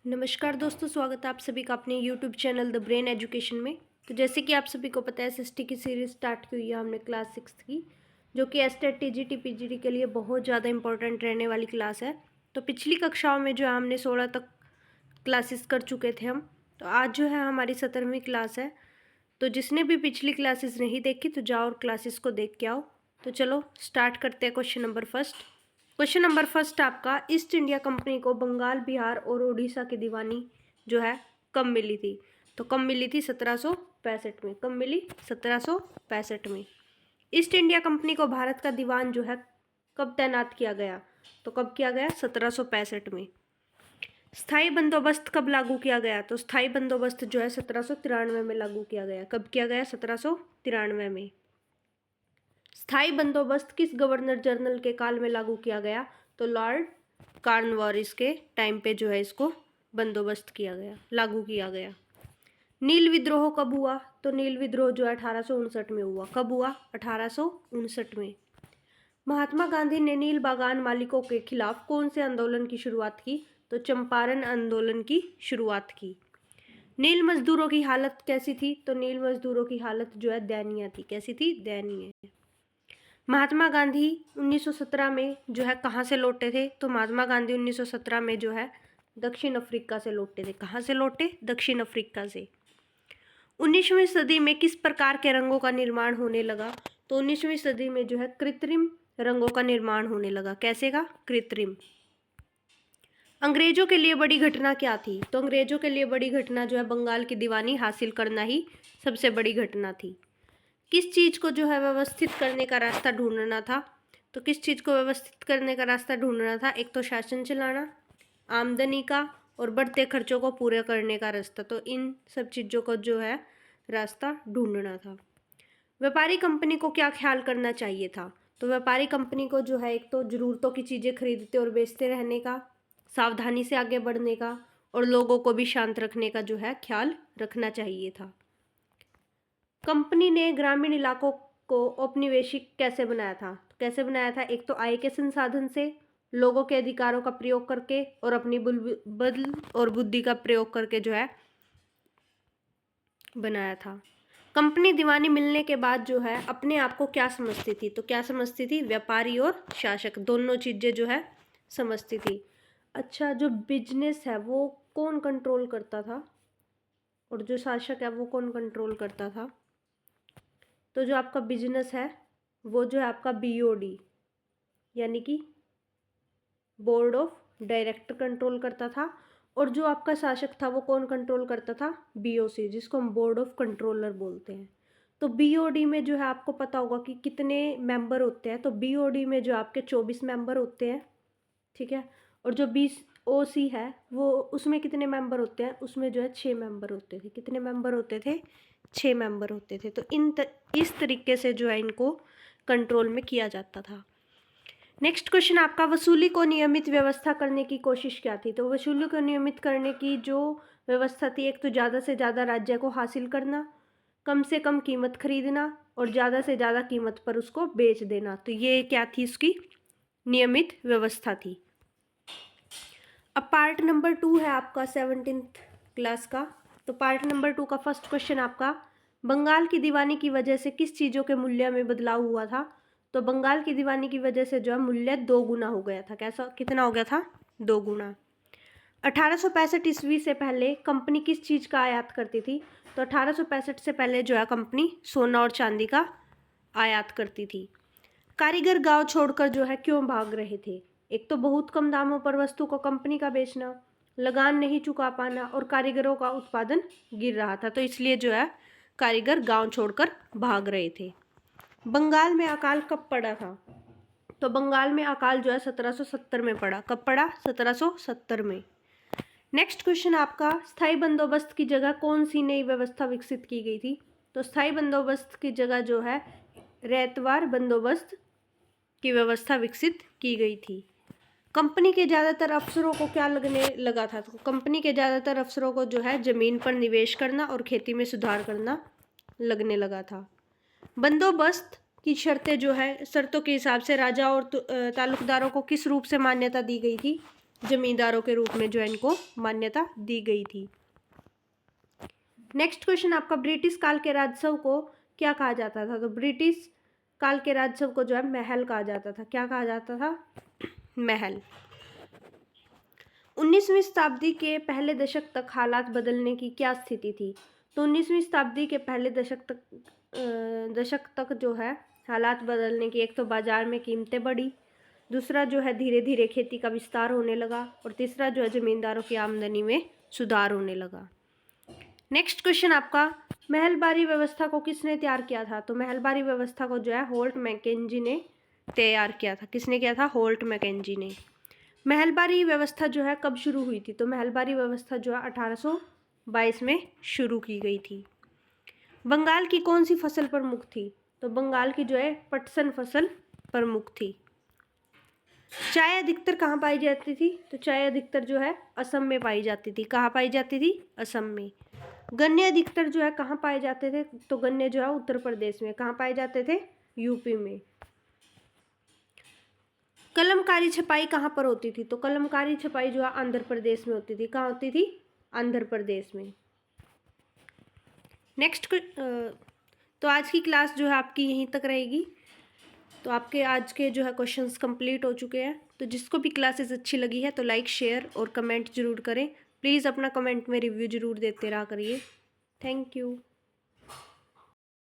नमस्कार दोस्तों, स्वागत है आप सभी का अपने YouTube channel the brain education में। तो जैसे कि आप सभी को पता है, एसएसटी की सीरीज़ स्टार्ट की हुई है हमने क्लास 6 की, जो कि एसटेट टीजीटी पीजीटी के लिए बहुत ज़्यादा इंपॉर्टेंट रहने वाली क्लास है। तो पिछली कक्षाओं में जो है हमने 16 तक क्लासेस कर चुके थे हम। तो आज जो है हमारी 17वीं क्लास है। तो जिसने भी पिछली क्लासेस नहीं देखी तो जाओ और क्लासेस को देख के आओ। तो चलो स्टार्ट करते हैं question number first. Question number first आपका, ईस्ट इंडिया कंपनी को बंगाल, बिहार और उड़ीसा की दीवानी जो है कब मिली थी? तो कब मिली थी? 1765 में। कब मिली? 1765 में। ईस्ट इंडिया कंपनी को भारत का दीवान जो है कब तैनात किया गया? तो कब किया गया? 1765 में। स्थायी बंदोबस्त कब लागू किया गया? तो स्थायी बंदोबस्त जो है 1793 में लागू किया गया। कब किया गया? 1793 में। स्थायी बंदोबस्त किस गवर्नर जनरल के काल में लागू किया गया? तो लॉर्ड कॉर्नवालिस के टाइम पे जो है इसको बंदोबस्त किया गया, लागू किया गया। नील विद्रोह कब हुआ? तो नील विद्रोह जो है 1859 में हुआ। कब हुआ? 1859 में। महात्मा गांधी ने नील बागान मालिकों के खिलाफ कौन से आंदोलन की शुरुआत की? तो चंपारण आंदोलन की शुरुआत की। नील मजदूरों की हालत कैसी थी? तो नील मजदूरों की हालत जो है दयनीय थी। कैसी थी? दयनीय। महात्मा गांधी 1917 में जो है कहाँ से लौटे थे? तो महात्मा गांधी 1917 में जो है दक्षिण अफ्रीका से लौटे थे। कहाँ से लौटे? दक्षिण अफ्रीका से। 19वीं सदी में किस प्रकार के रंगों का निर्माण होने लगा? तो 19वीं सदी में जो है कृत्रिम रंगों का निर्माण होने लगा। कैसे का? कृत्रिम। अंग्रेजों के लिए बड़ी घटना क्या थी? तो अंग्रेजों के लिए बड़ी घटना जो है बंगाल की दीवानी हासिल करना ही सबसे बड़ी घटना थी। किस चीज़ को जो है व्यवस्थित करने का रास्ता ढूंढना था? तो किस चीज़ को व्यवस्थित करने का रास्ता ढूंढना था? एक तो शासन चलाना, आमदनी का और बढ़ते खर्चों को पूरा करने का रास्ता। तो इन सब चीज़ों को जो है रास्ता ढूंढना था। व्यापारी कंपनी को क्या ख्याल करना चाहिए था? तो व्यापारी कंपनी को जो है एक तो ज़रूरतों की चीज़ें खरीदते और बेचते रहने का, सावधानी से आगे बढ़ने का और लोगों को भी शांत रखने का जो है ख्याल रखना चाहिए था। कंपनी ने ग्रामीण इलाकों को औपनिवेशिक कैसे बनाया था? तो कैसे बनाया था? एक तो आय के संसाधन से, लोगों के अधिकारों का प्रयोग करके और अपनी बल और बुद्धि का प्रयोग करके जो है बनाया था। कंपनी दीवानी मिलने के बाद जो है अपने आप को क्या समझती थी? तो क्या समझती थी? व्यापारी और शासक दोनों चीज़ें जो है समझती थी। अच्छा, जो बिजनेस है वो कौन कंट्रोल करता था और जो शासक है वो कौन कंट्रोल करता था? तो जो आपका बिजनेस है वो जो है आपका बीओडी यानी कि बोर्ड ऑफ डायरेक्टर कंट्रोल करता था, और जो आपका शासक था वो कौन कंट्रोल करता था? बीओसी, जिसको हम बोर्ड ऑफ कंट्रोलर बोलते हैं। तो बीओडी में जो है आपको पता होगा कि कितने मेंबर होते हैं। तो बीओडी में जो आपके 24 मेंबर होते हैं, ठीक है। और जो बीओसी है वो उसमें कितने मेंबर होते हैं? उसमें जो है 6 मेंबर होते थे। कितने मेंबर होते थे? 6 मेंबर होते थे। तो इस तरीके से जो है इनको कंट्रोल में किया जाता था। नेक्स्ट क्वेश्चन आपका, वसूली को नियमित व्यवस्था करने की कोशिश क्या थी? तो वसूली को नियमित करने की जो व्यवस्था थी, एक तो ज़्यादा से ज़्यादा राज्य को हासिल करना, कम से कम कीमत खरीदना और ज़्यादा से ज़्यादा कीमत पर उसको बेच देना। तो ये क्या थी? इसकी नियमित व्यवस्था थी। अब पार्ट नंबर 2 है आपका 17th क्लास का। तो पार्ट नंबर 2 का फर्स्ट क्वेश्चन आपका, बंगाल की दीवानी की वजह से किस चीज़ों के मूल्य में बदलाव हुआ था? तो बंगाल की दीवानी की वजह से जो है मूल्य 2 गुना हो गया था। कैसा? कितना हो गया था? 2 गुना। 1865 ईस्वी से पहले कंपनी किस चीज़ का आयात करती थी? तो 1865 से पहले जो है कंपनी सोना और चांदी का आयात करती थी। कारीगर गांव छोड़कर जो है क्यों भाग रहे थे? एक तो बहुत कम दामों पर वस्तु को कंपनी का बेचना, लगान नहीं चुका पाना और कारीगरों का उत्पादन गिर रहा था, तो इसलिए जो है कारीगर गांव छोड़कर भाग रहे थे। बंगाल में अकाल कब पड़ा था? तो बंगाल में अकाल जो है 1770 में पड़ा। कब पड़ा? 1770 में। नेक्स्ट क्वेश्चन आपका, स्थायी बंदोबस्त की जगह कौन सी नई व्यवस्था विकसित की गई थी? तो स्थायी बंदोबस्त की जगह जो है रैतवार बंदोबस्त की व्यवस्था विकसित की गई थी। कंपनी के ज़्यादातर अफसरों को क्या लगने लगा था? तो कंपनी के ज़्यादातर अफसरों को जो है ज़मीन पर निवेश करना और खेती में सुधार करना लगने लगा था। बंदोबस्त की शर्तें जो है शर्तों के हिसाब से राजा और तालुकदारों को किस रूप से मान्यता दी गई थी? जमींदारों के रूप में जो है इनको मान्यता दी गई थी। नेक्स्ट क्वेश्चन आपका, ब्रिटिश काल के राजस्व को क्या कहा जाता था? तो ब्रिटिश काल के राजस्व को जो है महल कहा जाता था। क्या कहा जाता था? महल। 19वीं शताब्दी के पहले दशक तक हालात बदलने की क्या स्थिति थी? तो 19वीं शताब्दी के पहले दशक तक जो है हालात बदलने की, एक तो बाजार में कीमतें बढ़ी, दूसरा जो है धीरे धीरे खेती का विस्तार होने लगा, और तीसरा जो है जमींदारों की आमदनी में सुधार होने लगा। नेक्स्ट क्वेश्चन आपका, महलबारी व्यवस्था को किसने तैयार किया था? तो महलबारी व्यवस्था को जो है होल्ट मैकेंजी ने तैयार किया था। किसने किया था? होल्ट मैकेंजी ने। महलबारी व्यवस्था जो है कब शुरू हुई थी? तो महलबारी व्यवस्था जो है 1822 में शुरू की गई थी। बंगाल की कौन सी फसल प्रमुख थी? तो बंगाल की जो है पटसन फसल प्रमुख थी। चाय अधिकतर कहाँ पाई जाती थी? तो चाय अधिकतर जो है असम में पाई जाती थी। कहाँ पाई जाती थी? असम में। गन्ने अधिकतर जो है कहाँ पाए जाते थे? तो गन्ने जो है उत्तर प्रदेश में। कहाँ पाए जाते थे? यूपी में। कलमकारी छपाई कहाँ पर होती थी? तो कलमकारी छपाई जो है आंध्र प्रदेश में होती थी। कहाँ होती थी? आंध्र प्रदेश में। नेक्स्ट तो आज की क्लास जो है आपकी यहीं तक रहेगी। तो आपके आज के जो है क्वेश्चंस कंप्लीट हो चुके हैं। तो जिसको भी क्लासेस अच्छी लगी है तो लाइक, शेयर और कमेंट जरूर करें। प्लीज़ अपना कमेंट में रिव्यू जरूर देते रहा करिए। Thank you.